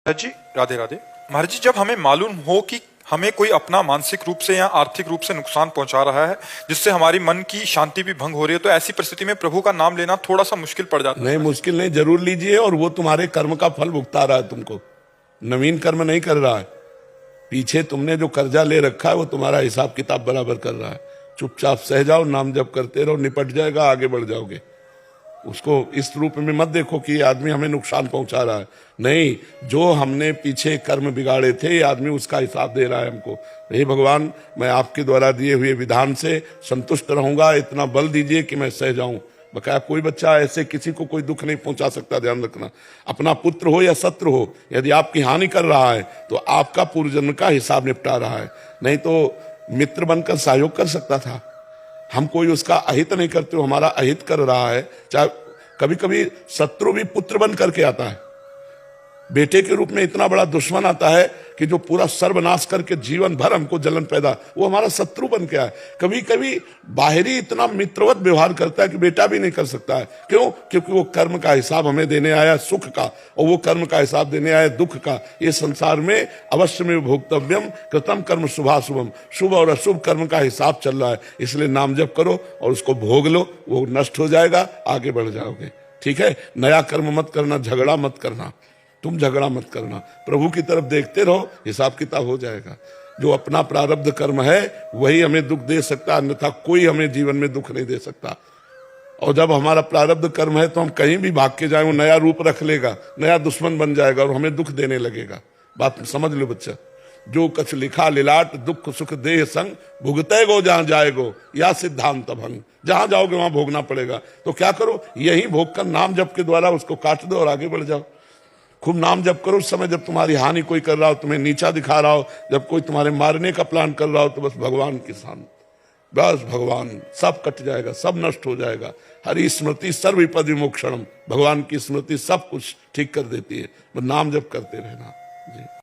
महाराज जी राधे राधे। महाराज जी, जब हमें मालूम हो कि हमें कोई अपना मानसिक रूप से या आर्थिक रूप से नुकसान पहुंचा रहा है जिससे हमारी मन की शांति भी भंग हो रही है, तो ऐसी परिस्थिति में प्रभु का नाम लेना थोड़ा सा मुश्किल पड़ जाता है। नहीं, मुश्किल नहीं, जरूर लीजिए। और वो तुम्हारे कर्म का फल भुगता रहा है, तुमको नवीन कर्म नहीं कर रहा है। पीछे तुमने जो कर्जा ले रखा है वो तुम्हारा हिसाब किताब बराबर कर रहा है। चुपचाप सह जाओ, नाम जप करते रहो, निपट जाएगा, आगे बढ़ जाओगे। उसको इस रूप में मत देखो कि ये आदमी हमें नुकसान पहुंचा रहा है। नहीं, जो हमने पीछे कर्म बिगाड़े थे ये आदमी उसका हिसाब दे रहा है हमको। हे भगवान, मैं आपके द्वारा दिए हुए विधान से संतुष्ट रहूंगा, इतना बल दीजिए कि मैं सह जाऊं। बकाया कोई बच्चा ऐसे किसी को कोई दुख नहीं पहुंचा सकता, ध्यान रखना। अपना पुत्र हो या शत्रु हो, यदि आपकी हानि कर रहा है तो आपका पूर्व जन्म का हिसाब निपटा रहा है। नहीं तो मित्र बनकर सहयोग कर सकता था। हम कोई उसका अहित नहीं करते, हमारा अहित कर रहा है। चाहे कभी कभी शत्रु भी पुत्र बन करके आता है, बेटे के रूप में इतना बड़ा दुश्मन आता है कि जो पूरा सर्वनाश करके जीवन भर हमको जलन पैदा, वो हमारा शत्रु बन के आए। कभी कभी बाहरी इतना मित्रवत व्यवहार करता है कि बेटा भी नहीं कर सकता है। क्यों? क्योंकि वो कर्म का हिसाब हमें देने आया सुख का, और वो कर्म का हिसाब देने आया दुख का। ये संसार में अवश्य में भोक्तव्यम कृतम कर्म शुभाशुभम, शुभ और अशुभ कर्म का हिसाब चल रहा है। इसलिए नाम जप करो और उसको भोग लो, वो नष्ट हो जाएगा, आगे बढ़ जाओगे। ठीक है, नया कर्म मत करना, झगड़ा मत करना, तुम झगड़ा मत करना, प्रभु की तरफ देखते रहो, हिसाब किताब हो जाएगा। जो अपना प्रारब्ध कर्म है वही हमें दुख दे सकता, अन्यथा कोई हमें जीवन में दुख नहीं दे सकता। और जब हमारा प्रारब्ध कर्म है तो हम कहीं भी भाग के जाए, वो नया रूप रख लेगा, नया दुश्मन बन जाएगा और हमें दुख देने लगेगा। बात समझ लो बच्चा। जो कछ लिखा लिलाट, दुख सुख देह संग, भुगते गो जहां जाएगो, या सिद्धांत भंग। जहां जाओगे वहां भोगना पड़ेगा। तो क्या करो, यही भोग कर नाम जप के द्वारा उसको काट दो और आगे बढ़ जाओ। खूब नाम जप करो। उस समय जब तुम्हारी हानि कोई कर रहा हो, तुम्हें नीचा दिखा रहा हो, जब कोई तुम्हारे मारने का प्लान कर रहा हो, तो बस भगवान के सामने, बस भगवान, सब कट जाएगा, सब नष्ट हो जाएगा। हरि स्मृति सर्व विपद विमोक्षणम, भगवान की स्मृति सब कुछ ठीक कर देती है। नाम जप करते रहना जी।